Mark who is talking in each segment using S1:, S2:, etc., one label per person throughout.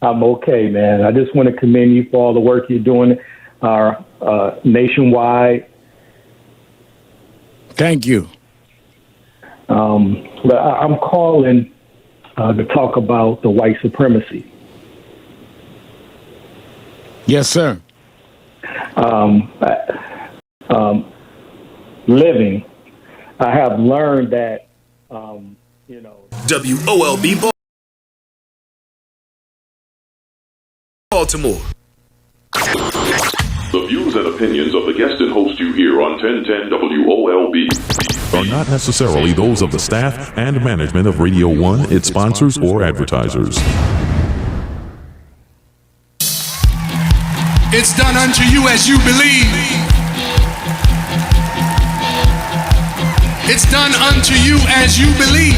S1: I'm okay, man. I just want to commend you for all the work you're doing nationwide.
S2: Thank you.
S1: But I'm calling to talk about the white supremacy.
S2: Yes, sir.
S1: Living, I have learned that,
S3: WOLB Baltimore.
S4: The views and opinions of the guest and host you hear on 1010 WOLB
S5: are not necessarily those of the staff and management of Radio 1, its sponsors, or advertisers.
S6: It's done unto you as you believe. It's done unto you as you believe.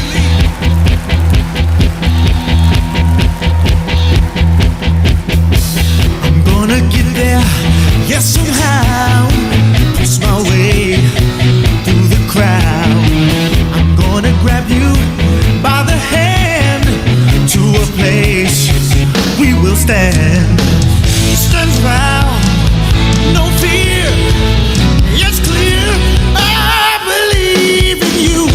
S7: I'm gonna get there, yes, somehow. Push my way through the crowd. I'm gonna grab you by the hand to a place we will stand. Stand proud, no fear. It's clear, I believe in you.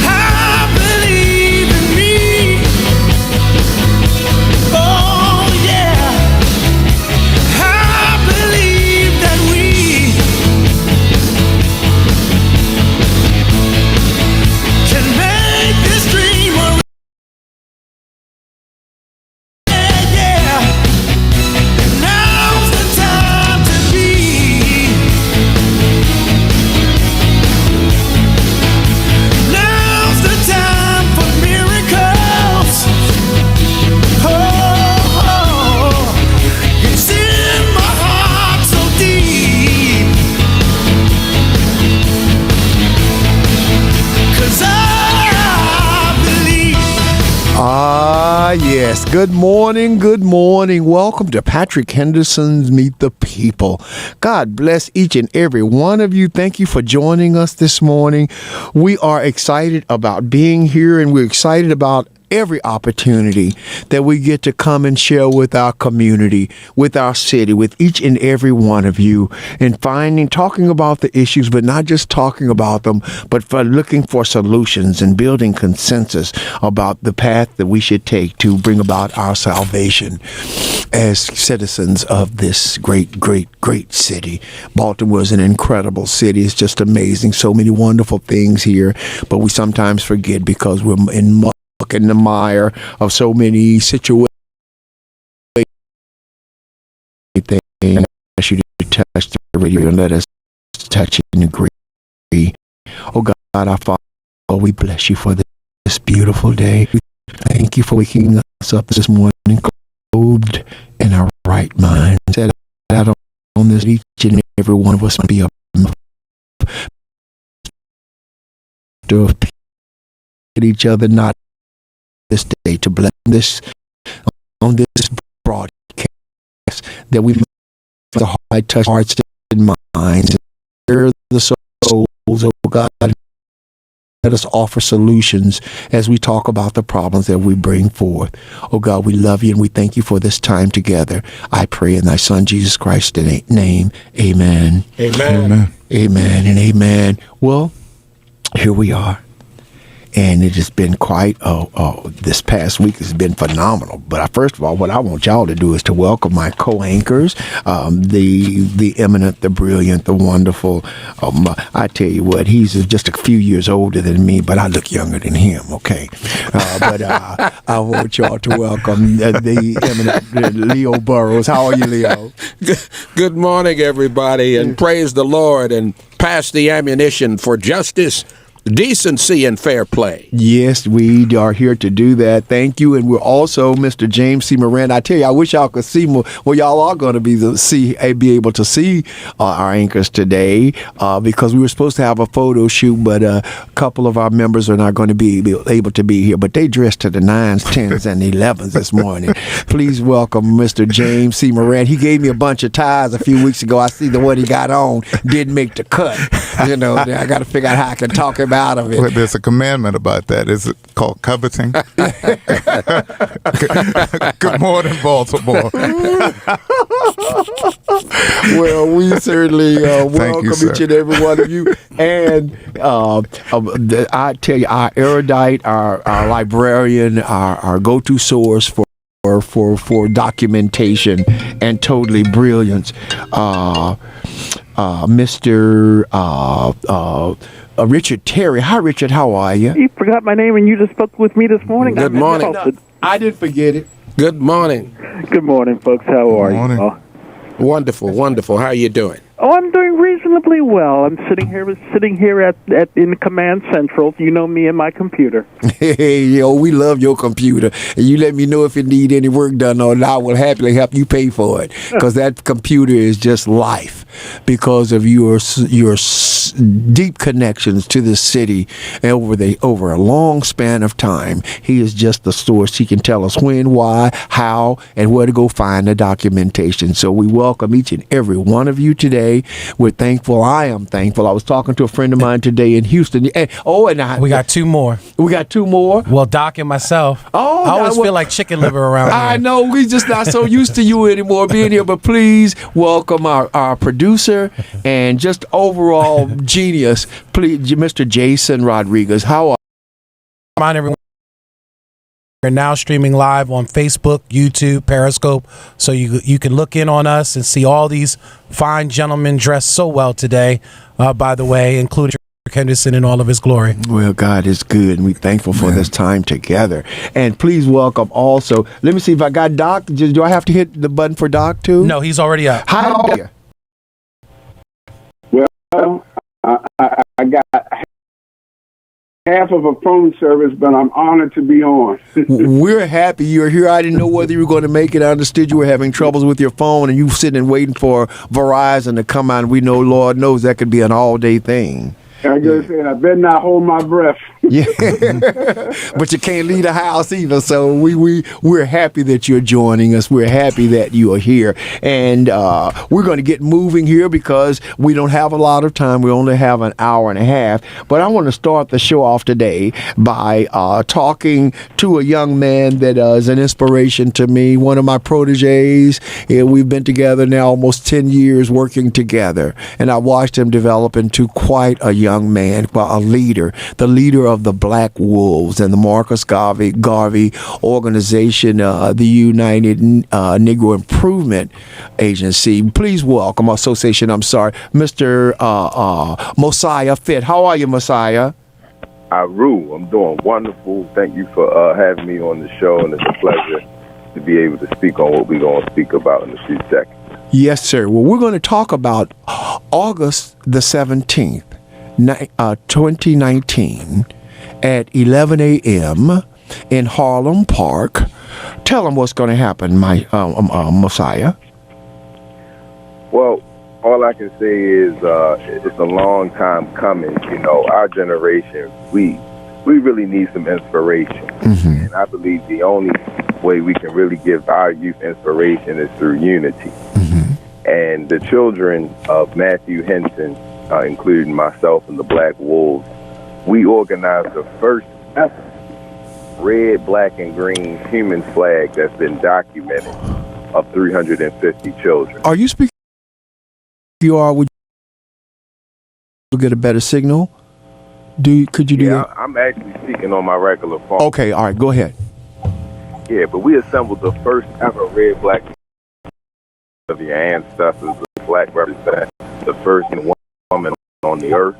S7: I believe in me. Oh yeah, I believe that we can make this dream a
S8: Yes. Good morning. Good morning. Welcome to Patrick Henderson's Meet the People. God bless each and every one of you. Thank you for joining us this morning. We are excited about being here, and we're excited about every opportunity that we get to come and share with our community, with our city, with each and every one of you, and talking about the issues, but not just talking about them, but for looking for solutions and building consensus about the path that we should take to bring about our salvation as citizens of this great, great, great city. Baltimore is an incredible city. It's just amazing. So many wonderful things here, but we sometimes forget because we're in the mire of so many situations. I ask you to touch the radio and let us touch and agree. Oh God, our Father, we bless you for this beautiful day. We thank you for waking us up this morning, clothed in our right mind. Set out on this, each and every one of us might be up to at each other, not this day, to bless this on this broadcast, that we the heart, touch hearts and minds, hear the souls, oh God. Let us offer solutions as we talk about the problems that we bring forth. Oh God, we love you and we thank you for this time together. I pray in thy Son Jesus Christ's name. Amen.
S2: Amen.
S8: Amen and amen. Well, here we are. And it has been quite, this past week has been phenomenal. But first of all, what I want y'all to do is to welcome my co-anchors, the eminent, the brilliant, the wonderful. I tell you what, he's just a few years older than me, but I look younger than him, okay? But I want y'all to welcome the eminent Leo Burrows. How are you, Leo?
S9: Good morning, everybody, and praise the Lord, and pass the ammunition for justice, decency, and fair play.
S8: Yes, we are here to do that. Thank you. And we're also Mr. James C. Moran. I tell you, I wish y'all could see more. Well, y'all are going to be able to see our anchors today because we were supposed to have a photo shoot, but a couple of our members are not going to be able to be here. But they dressed to the 9s, 10s, and 11s this morning. Please welcome Mr. James C. Moran. He gave me a bunch of ties a few weeks ago. I see the one he got on didn't make the cut. You know, I got to figure out how I can talk him out of it.
S2: Well, there's a commandment about that. Is it called coveting? Good morning, Baltimore.
S8: Well, we certainly welcome
S2: you,
S8: each and every one of you. And I tell you, our erudite, our librarian, our go-to source for documentation and totally brilliance, Mr. Richard Terry. Hi, Richard. How are you?
S3: You forgot my name and you just spoke with me this morning.
S9: Good morning.
S8: I didn't forget it.
S9: Good morning.
S3: Good morning, folks. How are
S2: morning.
S3: you?
S9: Wonderful, wonderful. How are you doing?
S3: Oh, I'm doing reasonably well. I'm sitting here at in Command Central. You know me and my computer.
S8: Hey, yo, we love your computer. And you let me know if you need any work done on it. I will happily help you pay for it. Because that computer is just life. Because of your deep connections to the city over a long span of time. He is just the source. He can tell us when, why, how, and where to go find the documentation. So we welcome each and every one of you today. We're thankful. I am thankful. I was talking to a friend of mine today in Houston.
S10: We got two more.
S8: We got two more.
S10: Well, Doc and myself.
S8: Oh,
S10: I always feel like chicken liver around here.
S8: I know. We just not so used to you anymore being here. But please welcome our producer and just overall genius, please, Mr. Jason Rodriguez. How are you?
S10: Remind everyone, we're now streaming live on Facebook, YouTube, Periscope, so you can look in on us and see all these fine gentlemen dressed so well today, by the way, including Henderson in all of his glory.
S8: Well, God is good, and we're thankful for this time together. And please welcome also, let me see if I got Doc. Do I have to hit the button for Doc, too?
S10: No, he's already up.
S8: How are you?
S11: Well, I got half of a phone service, but I'm honored to be on.
S8: We're happy you're here. I didn't know whether you were going to make it. I understood you were having troubles with your phone, and you were sitting and waiting for Verizon to come out. And we know, Lord knows, that could be an all-day thing.
S11: I gotta say, I better not hold my breath.
S8: Yeah, but you can't leave the house either. So we're happy that you're joining us. We're happy that you are here, and we're going to get moving here because we don't have a lot of time. We only have an hour and a half. But I want to start the show off today by talking to a young man that is an inspiration to me. One of my proteges. We've been together now almost 10 years working together, and I watched him develop into quite a young man, a leader, the leader of the Black Wolves and the Marcus Garvey organization, the United Negro Improvement Agency. Please welcome Mr. Mosiah Fit. How are you, Mosiah?
S12: Aru, I'm doing wonderful. Thank you for having me on the show, and it's a pleasure to be able to speak on what we're going to speak about in a few seconds.
S8: Yes, sir. Well, we're going to talk about August the 17th. 2019 at 11 a.m. in Harlem Park. Tell them what's going to happen, my Mosiah.
S12: Well, all I can say is it's a long time coming. You know, our generation, we really need some inspiration. Mm-hmm. And I believe the only way we can really give our youth inspiration is through unity. Mm-hmm. And the children of Matthew Henderson, including myself and the Black Wolves, we organized the first ever red, black, and green human flag that's been documented of 350 children.
S8: Are you speaking? You are. Would you get a better signal? Could you do that?
S12: I'm actually speaking on my regular phone.
S8: Okay, all right, go ahead.
S12: Yeah, but we assembled the first ever red, black of your ancestors. The black represents the first woman on the earth,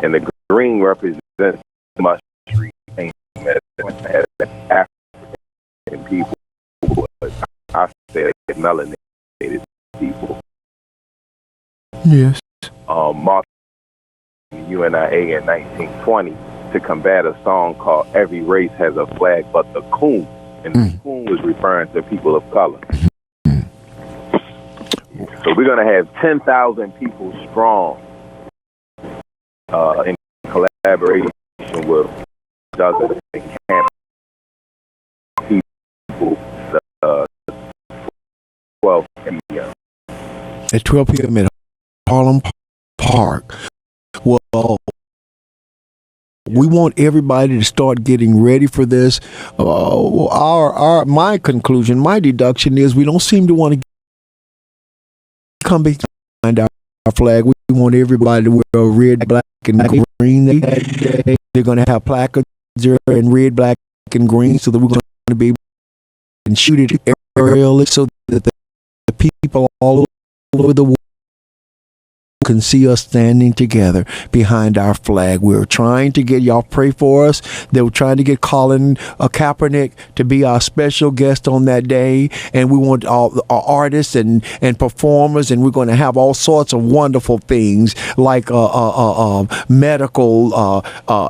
S12: and the green represents much African people. I say melanated people.
S8: Yes.
S12: Mark UNIA in 1920 to combat a song called "Every Race Has a Flag But the Coon," and the coon was referring to people of color. So we're going to have 10,000 people strong in collaboration with dozens of camp people. 12 p.m.
S8: At 12 p.m. at Harlem Park. Well, we want everybody to start getting ready for this. My conclusion, my deduction is we don't seem to want to come behind our flag. We want everybody to wear red, black, and green that day. They're going to have placards there in red, black, and green, so that we're going to be able to shoot it aerially, so that the people all over the world can see us standing together behind our flag. We're trying to get y'all pray for us. They were trying to get Colin Kaepernick to be our special guest on that day, and we want all our artists and performers, and we're going to have all sorts of wonderful things like medical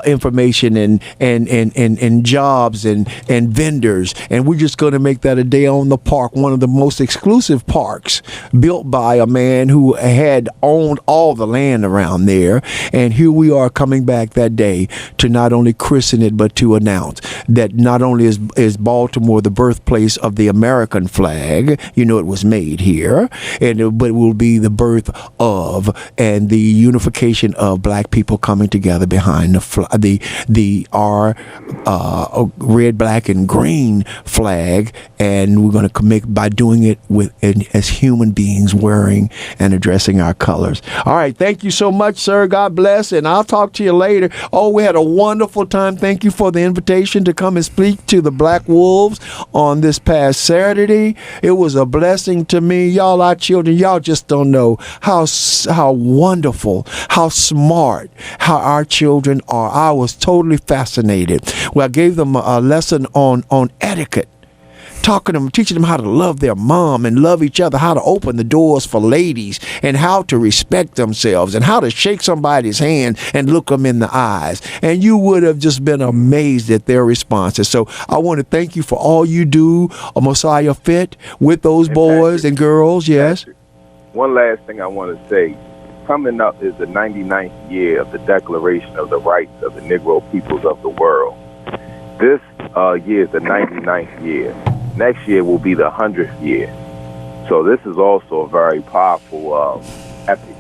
S8: information and jobs and vendors, and we're just going to make that a day on the park, one of the most exclusive parks built by a man who had owned all the land around there. And here we are coming back that day to not only christen it, but to announce that not only is Baltimore the birthplace of the American flag, you know, it was made here, but it will be the birth of and the unification of black people coming together behind our red, black, and green flag. And we're going to make by doing it as human beings wearing and addressing our colors. All right. Thank you so much, sir. God bless. And I'll talk to you later. Oh, we had a wonderful time. Thank you for the invitation to come and speak to the Black Wolves on this past Saturday. It was a blessing to me. Y'all, our children, y'all just don't know how wonderful, how smart, how our children are. I was totally fascinated. Well, I gave them a lesson on etiquette. Teaching them how to love their mom and love each other, how to open the doors for ladies, and how to respect themselves, and how to shake somebody's hand and look them in the eyes. And you would have just been amazed at their responses. So I want to thank you for all you do, Messiah Fit, with those boys and girls. Yes.
S12: One last thing I want to say. Coming up is the 99th year of the Declaration of the Rights of the Negro Peoples of the World. This year is the 99th year. Next year will be the 100th year. So this is also a very powerful, epic,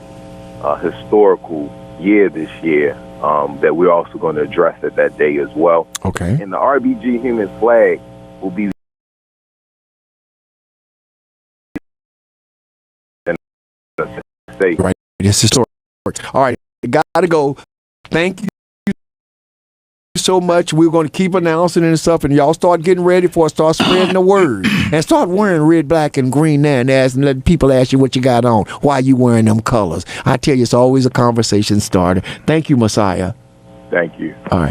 S12: historical year this year that we're also going to address at that day as well.
S8: Okay.
S12: And the RBG human flag will be
S8: right. It's historic. All right. Got to go. Thank you so much. We're going to keep announcing and stuff, and y'all start getting ready for it. Start spreading the word and start wearing red, black, and green now, and letting people ask you what you got on. Why are you wearing them colors? I tell you, it's always a conversation starter. Thank you, Messiah.
S12: Thank you.
S8: All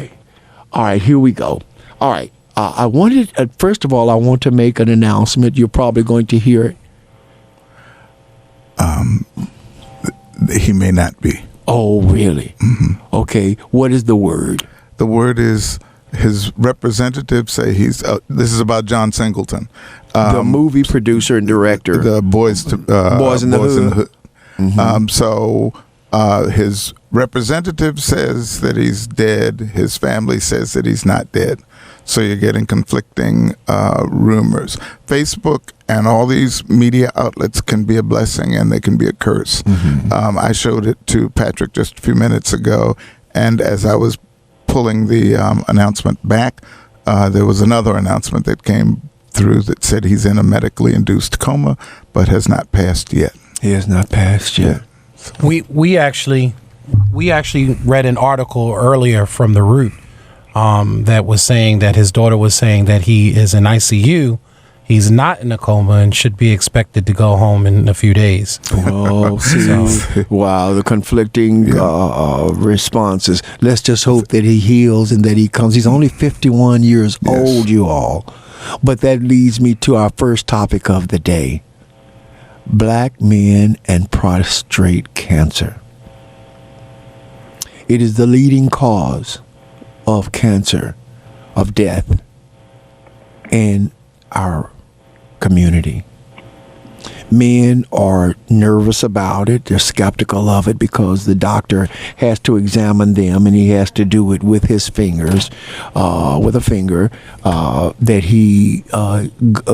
S8: right, here we go. All right, I wanted first of all, I want to make an announcement. You're probably going to hear it.
S2: He may not be.
S8: Oh, really? Mm-hmm. Okay, what is the word?
S2: The word is, his representatives say he's, this is about John Singleton.
S8: The movie producer and director.
S2: The Boys in the Hood.
S8: Mm-hmm.
S2: So his representative says that he's dead. His family says that he's not dead. So you're getting conflicting rumors. Facebook and all these media outlets can be a blessing and they can be a curse.
S8: Mm-hmm.
S2: I showed it to Patrick just a few minutes ago, and as I was pulling the announcement back, there was another announcement that came through that said he's in a medically induced coma, but has not passed yet.
S8: He has not passed yet.
S10: We actually read an article earlier from The Root that was saying that his daughter was saying that he is in ICU. He's not in a coma and should be expected to go home in a few days.
S8: Oh, see. Wow, the conflicting responses. Let's just hope that he heals and that he comes. He's only 51 years old, you all. But that leads me to our first topic of the day. Black men and prostate cancer. It is the leading cause of cancer, of death in our community. Men are nervous about it. They're skeptical of it because the doctor has to examine them, and he has to do it with his fingers, with a finger that he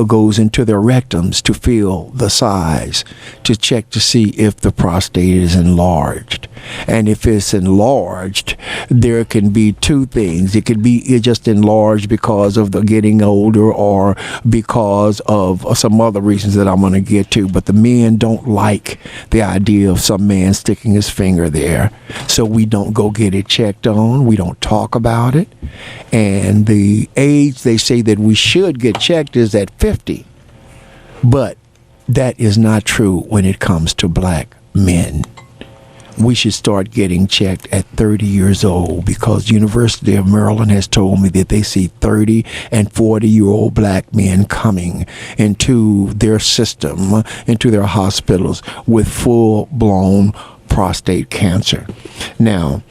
S8: goes into their rectums to feel the size, to check to see if the prostate is enlarged. And if it's enlarged, there can be two things. It could be just enlarged because of the getting older, or because of some other reasons that I'm going to get to. But the men don't like the idea of some man sticking his finger there. So we don't go get it checked on. We don't talk about it. And the age they say that we should get checked is at 50. But that is not true when it comes to black men. We should start getting checked at 30 years old, because University of Maryland has told me that they see 30 and 40-year-old black men coming into their system, into their hospitals with full-blown prostate cancer. Now,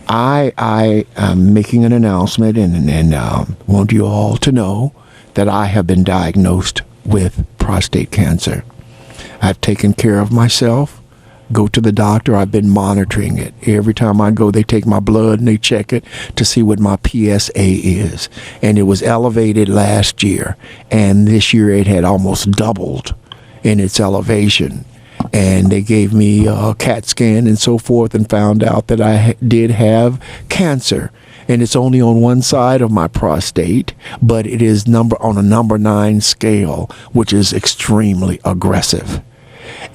S8: I am making an announcement and want you all to know that I have been diagnosed with prostate cancer. I've taken care of myself. Go to the doctor. I've been monitoring it. Every time I go, they take my blood and they check it to see what my PSA is. And it was elevated last year. And this year it had almost doubled in its elevation. And they gave me a CAT scan and so forth, and found out that I did have cancer. And it's only on one side of my prostate, but it is on a number 9 scale, which is extremely aggressive.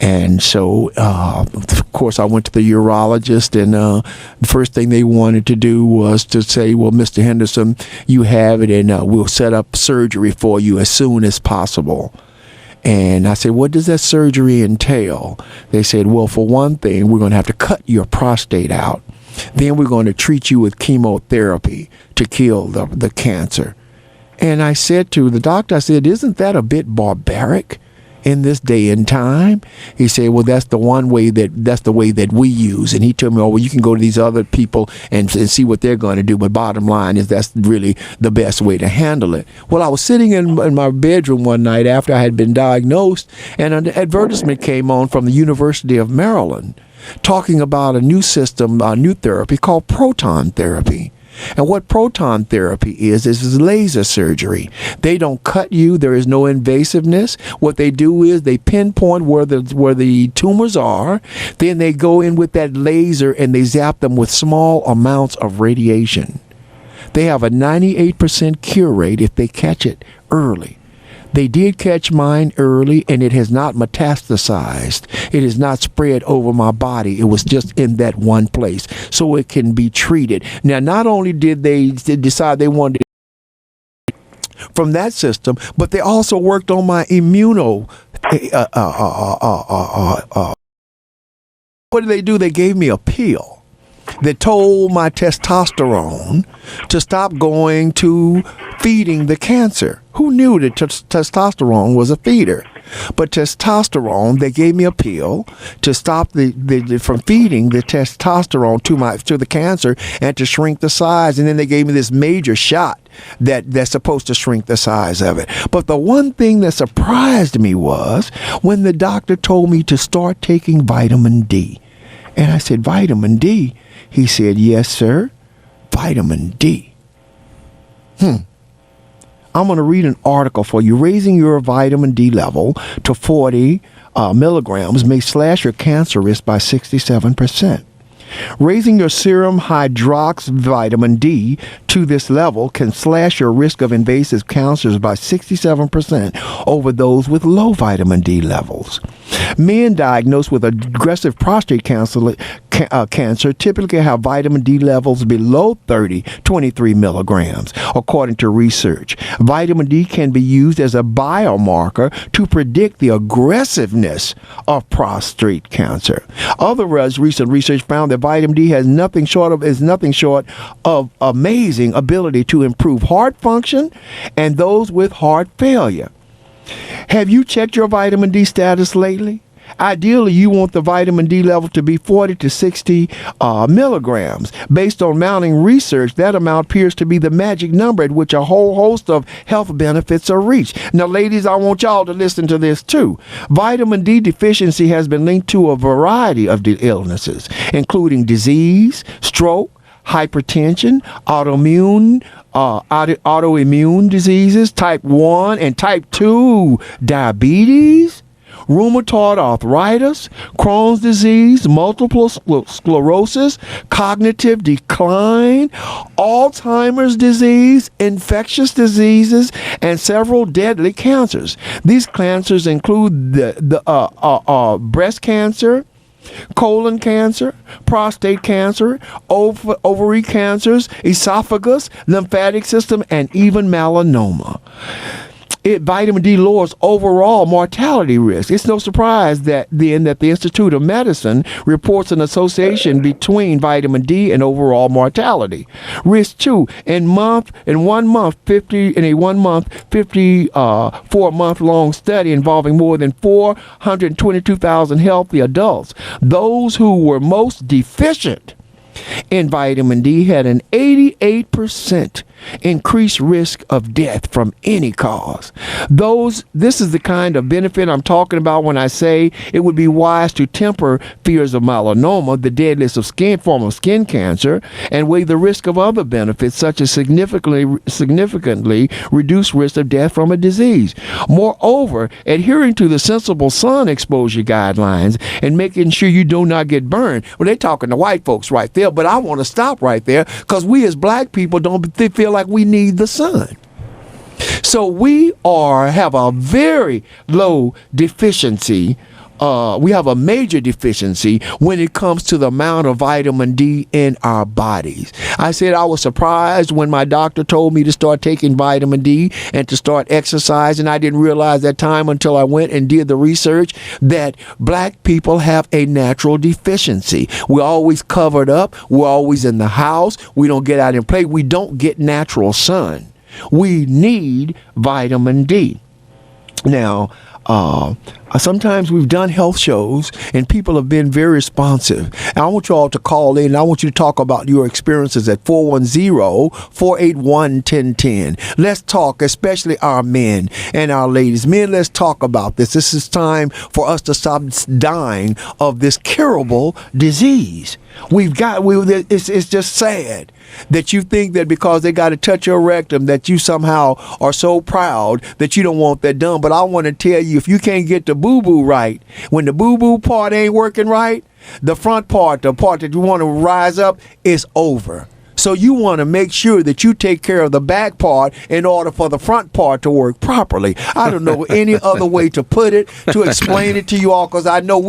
S8: And so, of course, I went to the urologist, and the first thing they wanted to do was to say, well, Mr. Henderson, you have it, and we'll set up surgery for you as soon as possible. And I said, what does that surgery entail? They said, well, for one thing, we're going to have to cut your prostate out. Then we're going to treat you with chemotherapy to kill the cancer. And I said to the doctor, I said, isn't that a bit barbaric in this day and time? He said, well, that's the way that we use. And he told me, oh, well, you can go to these other people and see what they're going to do. But bottom line is that's really the best way to handle it. Well, I was sitting in my bedroom one night after I had been diagnosed, and an advertisement came on from the University of Maryland talking about a new system, a new therapy called proton therapy. And what proton therapy is laser surgery. They don't cut you. There is no invasiveness. What they do is they pinpoint where the tumors are. Then they go in with that laser and they zap them with small amounts of radiation. They have a 98% cure rate if they catch it early. They did catch mine early, and it has not metastasized. It has not spread over my body. It was just in that one place, so it can be treated. Now, not only did they decide they wanted it from that system, but they also worked on my immuno. What did they do? They gave me a pill that told my testosterone to stop going to feeding the cancer. Who knew that testosterone was a feeder? But testosterone, they gave me a pill to stop from feeding the testosterone to the cancer and to shrink the size. And then they gave me this major shot that's supposed to shrink the size of it. But the one thing that surprised me was when the doctor told me to start taking vitamin D. And I said, vitamin D? He said, yes, sir, vitamin D. I'm going to read an article for you. Raising your vitamin D level to 40 milligrams may slash your cancer risk by 67%. Raising your serum vitamin D to this level can slash your risk of invasive cancers by 67% over those with low vitamin D levels. Men diagnosed with aggressive prostate cancer typically have vitamin D levels below 23 milligrams, according to research. Vitamin D can be used as a biomarker to predict the aggressiveness of prostate cancer. Other recent research found that vitamin D has nothing short of amazing ability to improve heart function and those with heart failure. Have you checked your vitamin D status lately? Ideally, you want the vitamin D level to be 40 to 60 milligrams. Based on mounting research, that amount appears to be the magic number at which a whole host of health benefits are reached. Now, ladies, I want y'all to listen to this too. Vitamin D deficiency has been linked to a variety of illnesses, including disease, stroke, hypertension, autoimmune diseases, type 1 and type 2 diabetes, rheumatoid arthritis, Crohn's disease, multiple sclerosis, cognitive decline, Alzheimer's disease, infectious diseases, and several deadly cancers. These cancers include the breast cancer, colon cancer, prostate cancer, ovary cancers, esophagus, lymphatic system, and even melanoma. Vitamin D lowers overall mortality risk. It's no surprise that the Institute of Medicine reports an association between vitamin D and overall mortality risk too. In a 54-month long study involving more than 422,000 healthy adults, those who were most deficient in vitamin D had an 88% increased risk of death from any cause. This is the kind of benefit I'm talking about when I say it would be wise to temper fears of melanoma, the deadliest form of skin cancer, and weigh the risk of other benefits such as significantly reduced risk of death from a disease. Moreover, adhering to the sensible sun exposure guidelines and making sure you do not get burned. Well, they're talking to white folks right there, but I want to stop right there because we as black people don't feel like we need the sun. So we have a very low deficiency. We have a major deficiency when it comes to the amount of vitamin D in our bodies. I said I was surprised when my doctor told me to start taking vitamin D and to start exercising. I didn't realize that time until I went and did the research that black people have a natural deficiency. We're always covered up. We're always in the house. We don't get out and play. We don't get natural sun. We need vitamin D. Now, sometimes we've done health shows and people have been very responsive. And I want you all to call in and I want you to talk about your experiences at 410-481-1010. Let's talk, especially our men and our ladies. Men, let's talk about this. This is time for us to stop dying of this curable disease. It's just sad that you think that because they got to touch your rectum that you somehow are so proud that you don't want that done. But I want to tell you, if you can't get the boo-boo right, when the boo-boo part ain't working right, the front part, the part that you want to rise up, is over. So you want to make sure that you take care of the back part in order for the front part to work properly. I don't know any other way to put it, to explain it to you all, because I know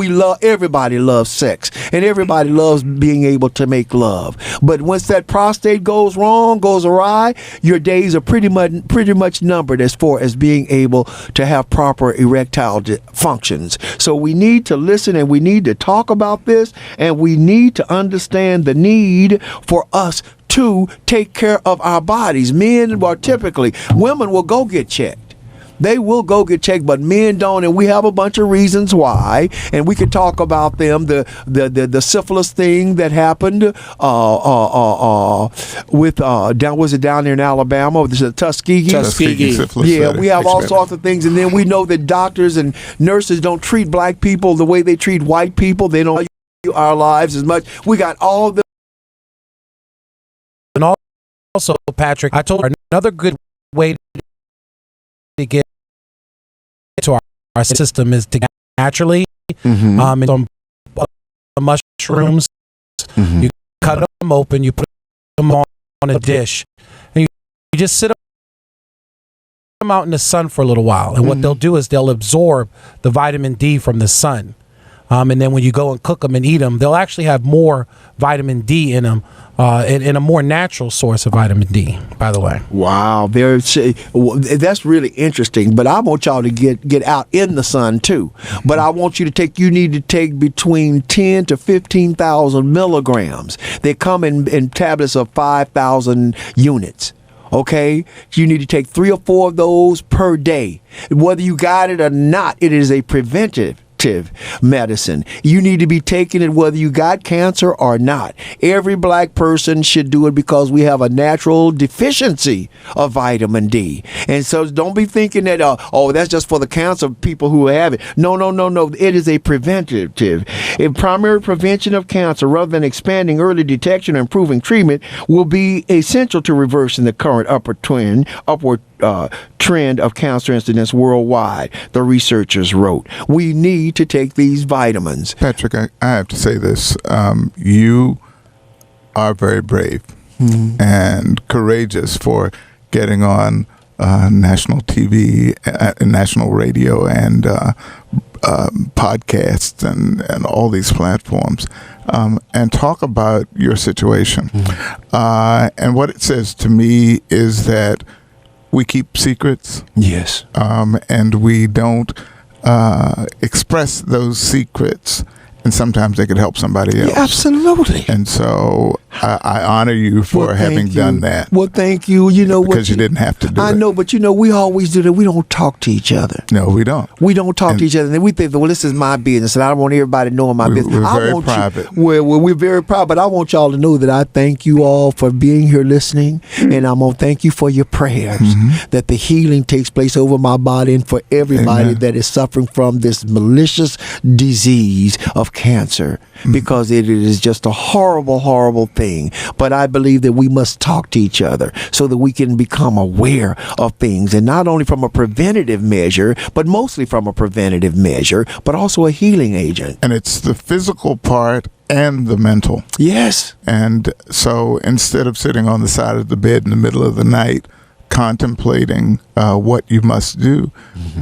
S8: everybody loves sex and everybody loves being able to make love. But once that prostate goes awry, your days are pretty much numbered as far as being able to have proper erectile functions. So we need to listen and we need to talk about this, and we need to understand the need for us to take care of our bodies. Men, well, typically, women will go get checked. They will go get checked, but men don't, and we have a bunch of reasons why, and we could talk about them. The syphilis thing that happened down there in Alabama? Was it Tuskegee syphilis. Yeah, we have all sorts of things, and then we know that doctors and nurses don't treat black people the way they treat white people. They don't value our lives as much. We got all the.
S10: And also, Patrick, I told her another good way to get to our system is to naturally, some mushrooms. You cut them open, you put them on a dish, and you just sit them out in the sun for a little while. And what they'll do is they'll absorb the vitamin D from the sun. And then when you go and cook them and eat them, they'll actually have more vitamin D in them, and a more natural source of vitamin D, by the way. Wow,
S8: that's really interesting. But I want y'all to get out in the sun too. But I want you need to take between 10 to 15,000 milligrams. They come in tablets of 5,000 units. Okay, you need to take 3 or 4 of those per day. Whether you got it or not, it is a preventive preventative medicine. You need to be taking it whether you got cancer or not. Every black person should do it because we have a natural deficiency of vitamin D. And so don't be thinking that, that's just for the cancer people who have it. No. It is a preventative. A primary prevention of cancer rather than expanding early detection and improving treatment will be essential to reversing the current upward trend of cancer incidence worldwide, the researchers wrote. We need to take these vitamins.
S2: Patrick, I have to say this. You are very brave and courageous for getting on national TV, national radio, and podcasts and all these platforms and talk about your situation. And what it says to me is that we keep secrets.
S8: Yes.
S2: And we don't express those secrets. And sometimes they could help somebody else.
S8: Yeah, absolutely.
S2: And so I honor you for having done that.
S8: Well, thank you. You know,
S2: because you didn't have to do it.
S8: I know, but we always do that. We don't talk to each other.
S2: No, we don't.
S8: We don't talk to each other. And we think, well, this is my business, and I don't want everybody knowing my business.
S2: We're very private.
S8: We're very proud, but I want y'all to know that I thank you all for being here listening, and I'm going to thank you for your prayers, that the healing takes place over my body and for everybody that is suffering from this malicious disease of cancer, because it is just a horrible, horrible thing. But I believe that we must talk to each other so that we can become aware of things, and not only from a preventative measure, but mostly from a preventative measure, but also a healing agent.
S2: And it's the physical part and the mental.
S8: Yes.
S2: And so instead of sitting on the side of the bed in the middle of the night contemplating what you must do,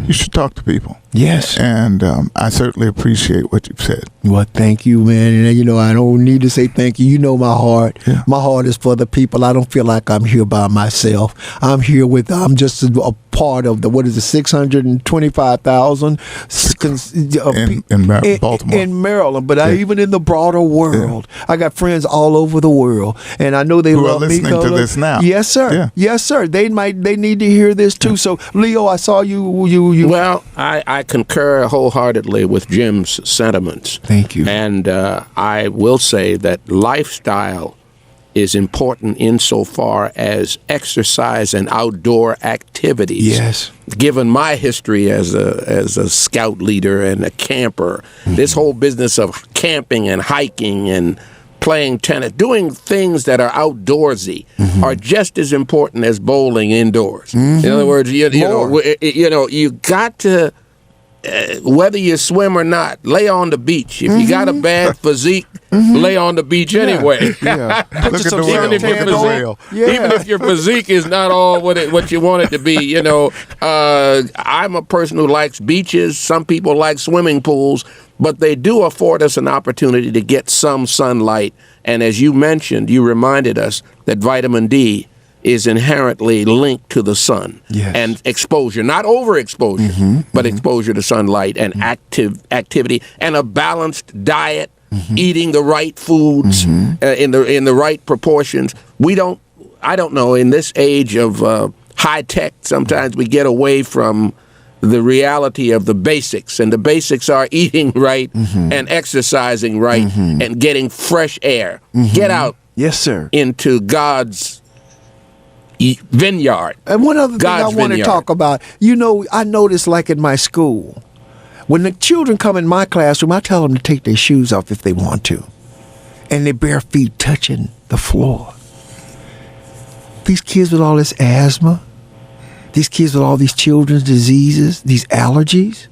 S2: you should talk to people.
S8: Yes.
S2: And I certainly appreciate what you've said.
S8: Well, thank you, man. And, I don't need to say thank you. You know my heart. Yeah. My heart is for the people. I don't feel like I'm here by myself. I'm just a part of 625,000
S2: in Baltimore.
S8: In Maryland, but even in the broader world. Yeah. I got friends all over the world, and I know they love me.
S2: Who are listening to this now.
S8: Yes, sir. Yeah. Yes, sir. They need to hear this too. So, Leo, I saw you.
S9: Well, I concur wholeheartedly with Jim's sentiments.
S8: Thank you.
S9: And I will say that lifestyle is important insofar as exercise and outdoor activities.
S8: Yes.
S9: Given my history as a scout leader and a camper, this whole business of camping and hiking and playing tennis, doing things that are outdoorsy, are just as important as bowling indoors. In other words, you got to. Whether you swim or not, lay on the beach. If you got a bad physique, lay on the beach anyway.
S2: Yeah. Look at the
S9: even if your physique is not all what you want it to be, I'm a person who likes beaches. Some people like swimming pools, but they do afford us an opportunity to get some sunlight. And as you mentioned, you reminded us that vitamin D is inherently linked to the sun and exposure, not overexposure, but exposure to sunlight and activity and a balanced diet, eating the right foods in the right proportions. I don't know, in this age of high tech, sometimes we get away from the reality of the basics, and the basics are eating right and exercising right and getting fresh air. Get out,
S8: yes, sir,
S9: into God's vineyard.
S8: And one other thing I want to talk about, I noticed like in my school, when the children come in my classroom, I tell them to take their shoes off if they want to, and their bare feet touching the floor. These kids with all this asthma, these kids with all these children's diseases, these allergies,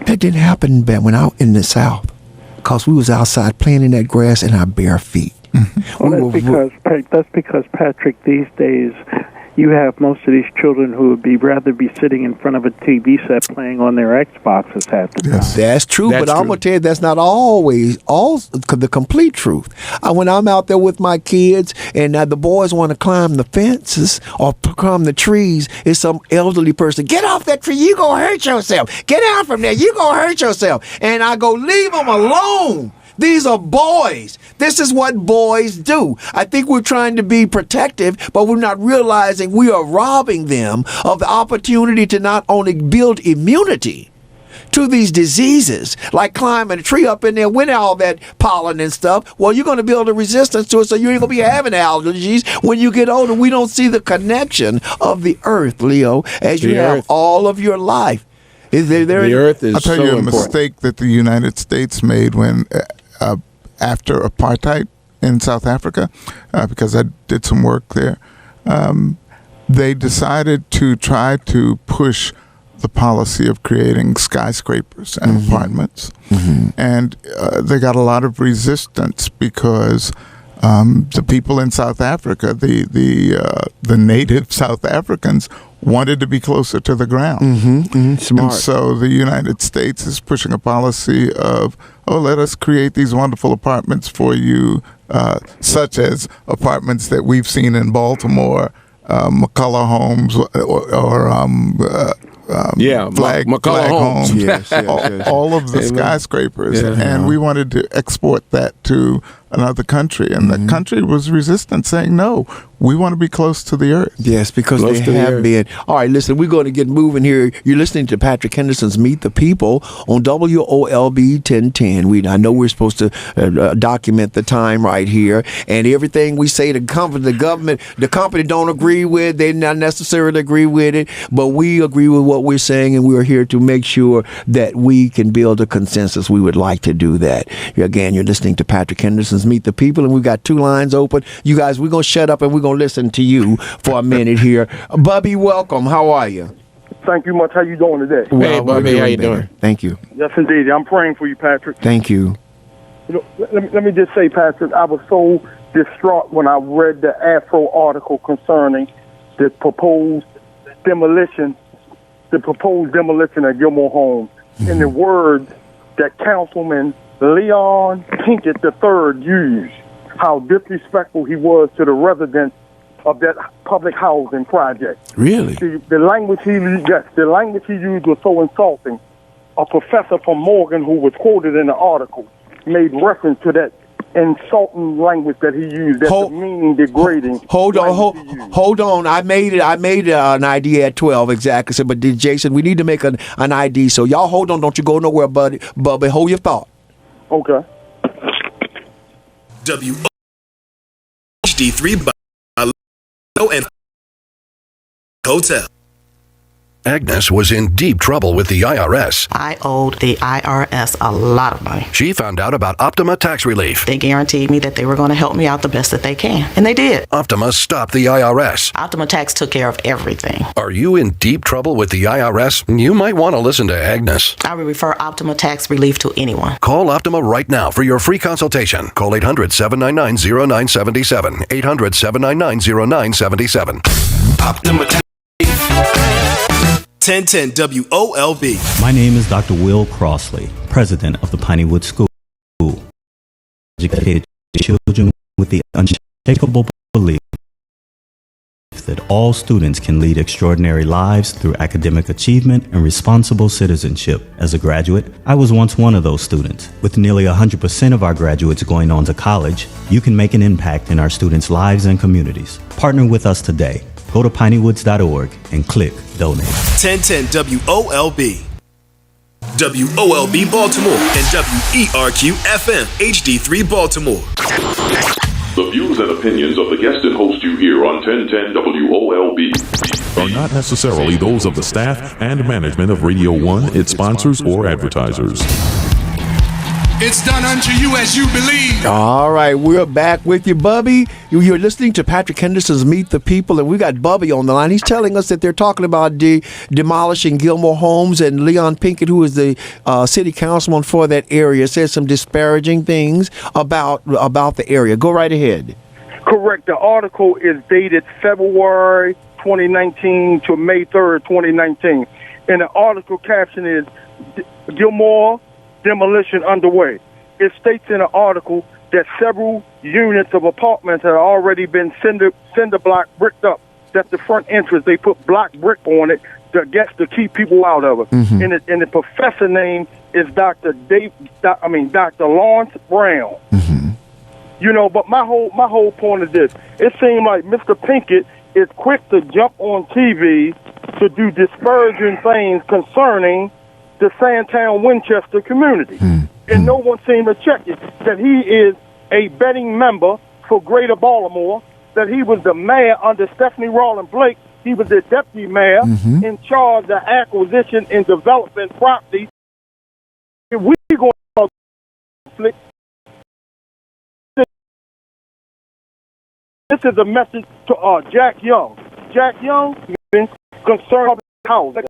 S8: that didn't happen when I was in the South, because we was outside playing in that grass in our bare feet.
S3: Well, that's because, Patrick, these days you have most of these children who would rather be sitting in front of a TV set playing on their Xboxes half the time.
S8: Yes. That's true, but I'm going to tell you that's not always the complete truth. When I'm out there with my kids and the boys want to climb the fences or climb the trees, it's some elderly person, get off that tree, you going to hurt yourself. Get out from there, you going to hurt yourself. And I go, leave them alone. These are boys. This is what boys do. I think we're trying to be protective, but we're not realizing we are robbing them of the opportunity to not only build immunity to these diseases, like climbing a tree up in there with all that pollen and stuff. Well, you're going to build a resistance to it, so you ain't going to be having allergies when you get older. We don't see the connection of the earth, Leo, as you have all of your life. The
S9: earth is
S2: I'll tell you a mistake that the United States made when after apartheid in South Africa, because I did some work there. They decided to try to push the policy of creating skyscrapers and apartments, and they got a lot of resistance because the people in South Africa, the native South Africans, wanted to be closer to the ground.
S8: Smart.
S2: And so the United States is pushing a policy of, let us create these wonderful apartments for you, such as apartments that we've seen in Baltimore, McCullough Homes, or
S9: McCullough Homes.
S8: Yes,
S2: all of the skyscrapers. And we wanted to export that to another country. And the country was resistant, saying, no, we want to be close to the earth.
S8: Yes, because they have been. All right, listen, we're going to get moving here. You're listening to Patrick Henderson's Meet the People on WOLB 1010. I know we're supposed to document the time right here. And everything we say, the government, the company don't agree with, they not necessarily agree with it, but we agree with what we're saying, and we're here to make sure that we can build a consensus. We would like to do that. Again, you're listening to Patrick Henderson's Meet the People, and we've got 2 lines open. You guys, we're going to shut up and we're going to listen to you for a minute here. Bubby, welcome. How are you?
S13: Thank you much. How you doing today?
S8: Well,
S9: hey, Bubby, how you doing?
S8: Thank you.
S13: Yes, indeed. I'm praying for you, Patrick.
S8: Thank you.
S13: Let me just say, Patrick, I was so distraught when I read the Afro article concerning the proposed demolition of Gilmore Homes. In the words that Councilman Leon Pinkett III used, how disrespectful he was to the residents of that public housing project.
S8: Really?
S13: The language he used was so insulting. A professor from Morgan, who was quoted in the article, made reference to that insulting language that he used. That's demeaning, degrading.
S8: Hold on. I made an ID at 12 exactly. But Jason, we need to make an ID. So y'all hold on. Don't you go nowhere, buddy. Bubby, hold your thought.
S13: Okay.
S14: HD3 by and Hotel. Agnes was in deep trouble with the IRS.
S15: I owed the IRS a lot of money.
S14: She found out about Optima Tax Relief.
S15: They guaranteed me that they were going to help me out the best that they can. And they did.
S14: Optima stopped the IRS.
S15: Optima Tax took care of everything.
S14: Are you in deep trouble with the IRS? You might want to listen to Agnes.
S15: I would refer Optima Tax Relief to anyone.
S14: Call Optima right now for your free consultation. Call 800-799-0977. 800-799-0977.
S16: Optima Tax 1010 WOLB.
S17: My name is Dr. Will Crossley, president of the Pineywood School. Educated children with the unshakable belief that all students can lead extraordinary lives through academic achievement and responsible citizenship. As a graduate, I was once one of those students. With nearly 100% of our graduates going on to college, you can make an impact in our students' lives and communities. Partner with us today. Go to piney-woods.org and click Donate.
S16: 1010 WOLB. WOLB Baltimore and WERQ FM HD3 Baltimore.
S4: The views and opinions of the guest and host you hear on 1010 WOLB
S5: are not necessarily those of the staff and management of Radio 1, its sponsors, or advertisers.
S6: It's done unto you as you believe.
S8: All right, we're back with you, Bubby. You're listening to Patrick Henderson's Meet the People, and we got Bubby on the line. He's telling us that they're talking about demolishing Gilmore Homes, and Leon Pinkett, who is the city councilman for that area, says some disparaging things about the area. Go right ahead.
S13: Correct. The article is dated February 2019 to May 3rd, 2019. And the article caption is Gilmore demolition underway. It states in the article that several units of apartments have already been cinder block bricked up. That's the front entrance. They put black brick on it to keep people out of it. And the professor name is Dr. Lawrence Brown. You know, but my whole point is this: it seemed like Mr. Pinkett is quick to jump on TV to do disparaging things concerning the Sandtown Winchester community. And no one seemed to check it, that he is a betting member for Greater Baltimore, that he was the mayor under Stephanie Rawlins Blake. He was the deputy mayor in charge of acquisition and development property. If we going to conflict, this is a message to Jack Young. Jack Young, concerned about housing.